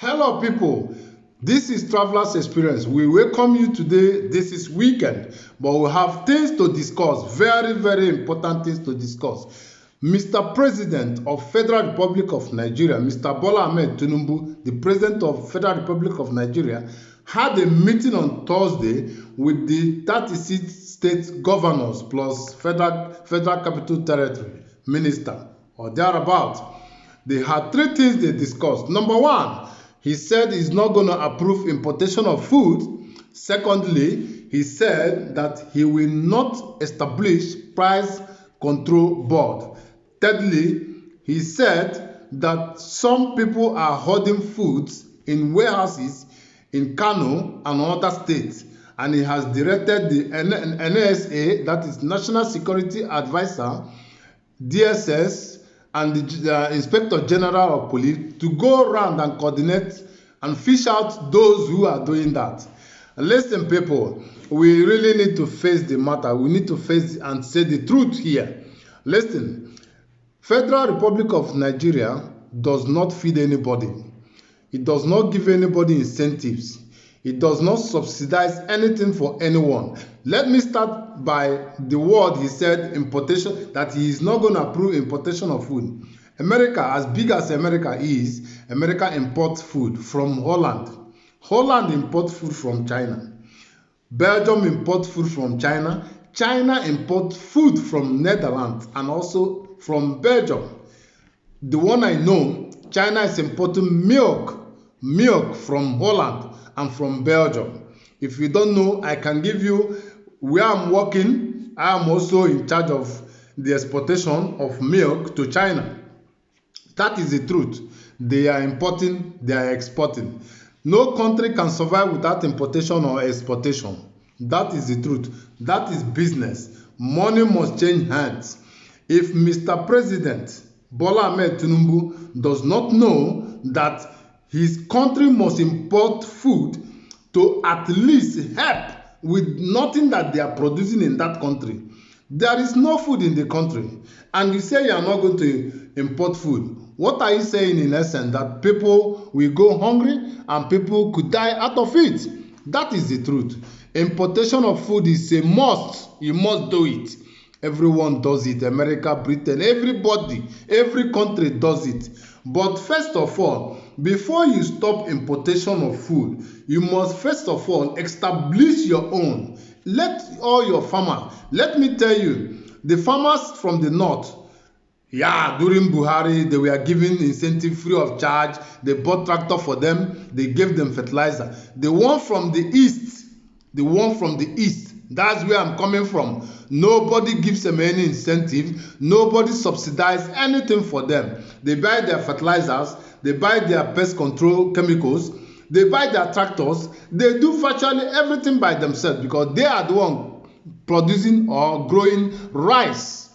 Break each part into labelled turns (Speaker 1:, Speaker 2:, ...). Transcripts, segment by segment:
Speaker 1: Hello, people. This is Traveler's Experience. We welcome you today. This is weekend, but we have things to discuss. Very, very important things to discuss. Mr. President of Federal Republic of Nigeria, Mr. Bola Ahmed Tinubu, the President of Federal Republic of Nigeria, had a meeting on Thursday with the 36 state governors plus Federal Capital Territory minister or thereabout. They had three things they discussed. Number one, he said he's not going to approve importation of food. Secondly, he said that he will not establish price control board. Thirdly, he said that some people are hoarding foods in warehouses in Kano and other states, and he has directed the NSA, that is National Security Advisor, DSS, and the Inspector General of Police to go around and coordinate and fish out those who are doing that. Listen, people, we really need to face the matter. We need to face and say the truth here. Listen, Federal Republic of Nigeria does not feed anybody. It does not give anybody incentives. It does not subsidize anything for anyone. Let me start by the word he said, importation, that he is not going to approve importation of food. America, as big as America is, America imports food from Holland. Holland imports food from China. Belgium imports food from China. China imports food from Netherlands and also from Belgium. The one I know, China is importing milk from Holland and from Belgium. If you don't know, I can give you where I'm working. I am also in charge of the exportation of milk to China. That is the truth. They are importing, they are exporting. No country can survive without importation or exportation. That is the truth. That is business. Money must change hands. If Mr. President Bola Ahmed Tinubu does not know that his country must import food to at least help with nothing that they are producing in that country. There is no food in the country, and you say you are not going to import food. What are you saying in essence? That people will go hungry and people could die out of it. That is the truth. Importation of food is a must. You must do it. Everyone does it. America, Britain, everybody, every country does it. But first of all, before you stop importation of food, you must first of all establish your own. Let all your farmers, let me tell you, the farmers from the north, during Buhari, they were given incentive free of charge. They bought tractor for them. They gave them fertilizer. The one from the east, that's where I'm coming from. Nobody gives them any incentive. Nobody subsidizes anything for them. They buy their fertilizers. They buy their pest control chemicals. They buy their tractors. They do virtually everything by themselves because they are the one producing or growing rice.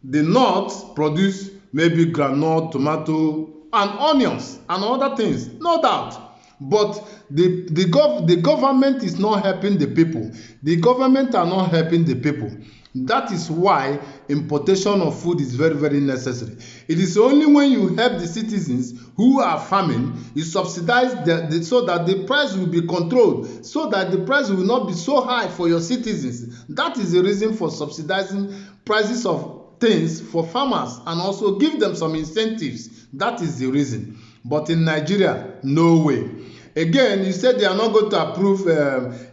Speaker 1: The north produce maybe groundnut, tomato, and onions and other things, no doubt. But the government is not helping the people. The government are not helping the people. That is why importation of food is very, very necessary. It is only when you help the citizens who are farming, you subsidize so that the price will be controlled, so that the price will not be so high for your citizens. That is the reason for subsidizing prices of things for farmers and also give them some incentives. That is the reason. But in Nigeria, no way. Again, you said they are not going to approve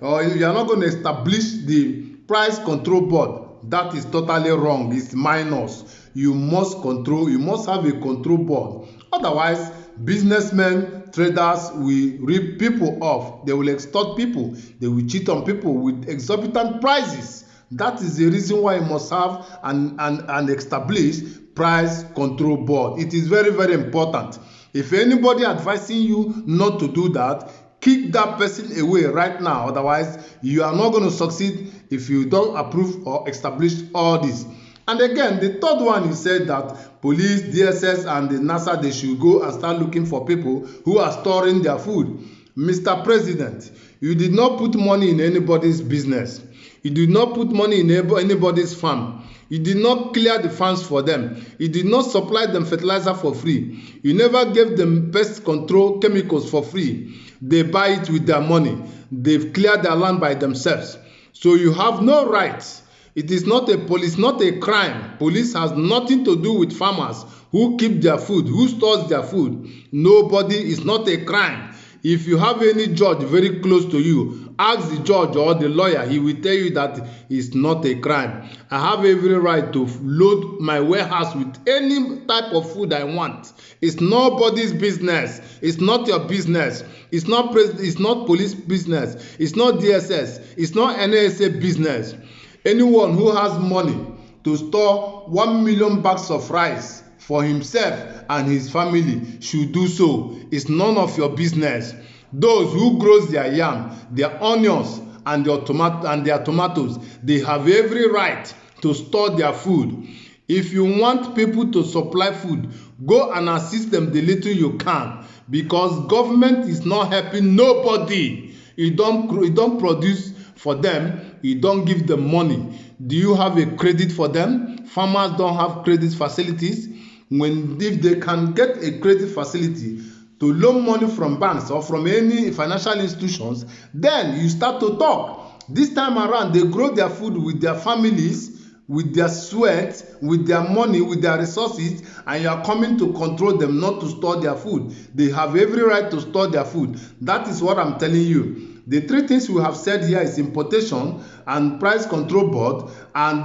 Speaker 1: or you are not going to establish the price control board. That is totally wrong. It's minus. You must have a control board. Otherwise, businessmen, traders will rip people off. They will extort people. They will cheat on people with exorbitant prices. That is the reason why you must have an established price control board. It is very, very important. If anybody advising you not to do that, kick that person away right now. Otherwise, you are not going to succeed if you don't approve or establish all this. And again, the third one, he said that police, DSS, and the NASA, they should go and start looking for people who are storing their food. Mr. President, you did not put money in anybody's business. You did not put money in anybody's farm. You did not clear the farms for them. You did not supply them fertilizer for free. You never gave them pest control chemicals for free. They buy it with their money. They've cleared their land by themselves. So you have no rights. It is not a police, not a crime. Police has nothing to do with farmers who keep their food, who stores their food. Nobody is not a crime. If you have any judge very close to you, ask the judge or the lawyer. He will tell you that it's not a crime. I have every right to load my warehouse with any type of food I want. It's nobody's business. It's not your business. It's not police business. It's not DSS. It's not NSA business. Anyone who has money to store 1 million bags of rice for himself and his family should do so. It's none of your business. Those who grow their yam, their onions, and their tomatoes, they have every right to store their food. If you want people to supply food, go and assist them the little you can, because government is not helping nobody. You don't produce for them, you don't give them money. Do you have a credit for them? Farmers don't have credit facilities. If they can get a credit facility to loan money from banks or from any financial institutions, then you start to talk. This time around, they grow their food with their families, with their sweat, with their money, with their resources, and you are coming to control them not to store their food. They have every right to store their food. That is what I'm telling you. The three things we have said here is importation and price control board and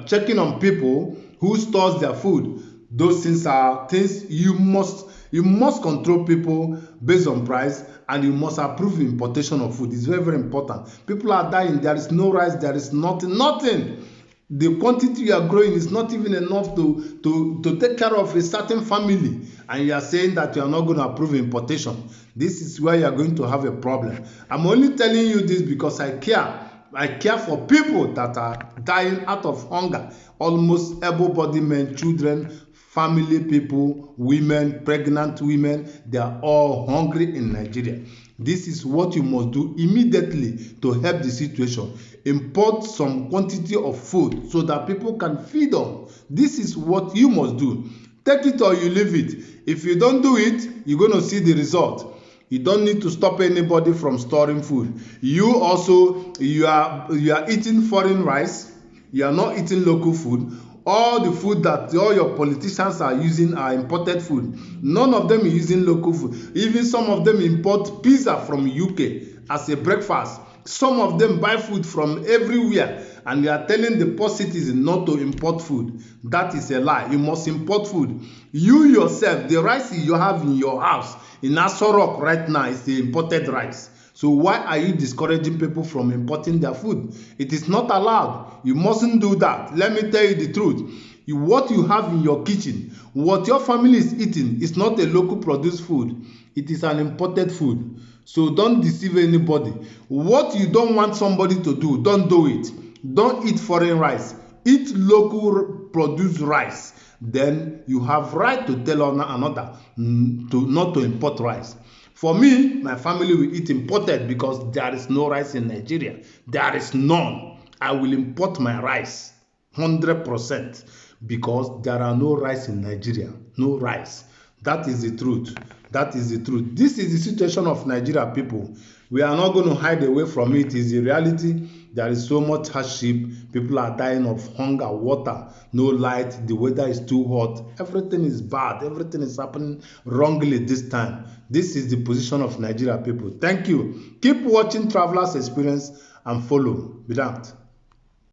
Speaker 1: checking on people who stores their food. Those things are things you must control people based on price, and you must approve importation of food. It's very, very important. People are dying. There is no rice. There is nothing. The quantity you are growing is not even enough to take care of a certain family, and you are saying that you are not going to approve importation. This is where you are going to have a problem. I'm only telling you this because I care. I care for people that are dying out of hunger. Almost able-bodied men, children, family people, women, pregnant women, they are all hungry in Nigeria. This is what you must do immediately to help the situation. Import some quantity of food so that people can feed on. This is what you must do. Take it or you leave it. If you don't do it, you're going to see the result. You don't need to stop anybody from storing food. You are eating foreign rice. You are not eating local food. All the food that all your politicians are using are imported food. None of them is using local food. Even some of them import pizza from UK as a breakfast. Some of them buy food from everywhere, and they are telling the poor citizens not to import food. That is a lie. You must import food. You yourself, the rice you have in your house in Aso Rock right now is the imported rice. So why are you discouraging people from importing their food? It is not allowed. You mustn't do that. Let me tell you the truth. What you have in your kitchen, what your family is eating, is not a local produced food. It is an imported food. So don't deceive anybody. What you don't want somebody to do, don't do it. Don't eat foreign rice. Eat local produced rice. Then you have right to tell another not to import rice. For me, my family will eat imported because there is no rice in Nigeria. There is none. I will import my rice 100% because there are no rice in Nigeria. No rice. That is the truth. That is the truth. This is the situation of Nigeria, people. We are not going to hide away from it. It is the reality. There is so much hardship. People are dying of hunger, water, no light. The weather is too hot. Everything is bad. Everything is happening wrongly this time. This is the position of Nigeria, people. Thank you. Keep watching Travelers Experience and follow. Be thanked.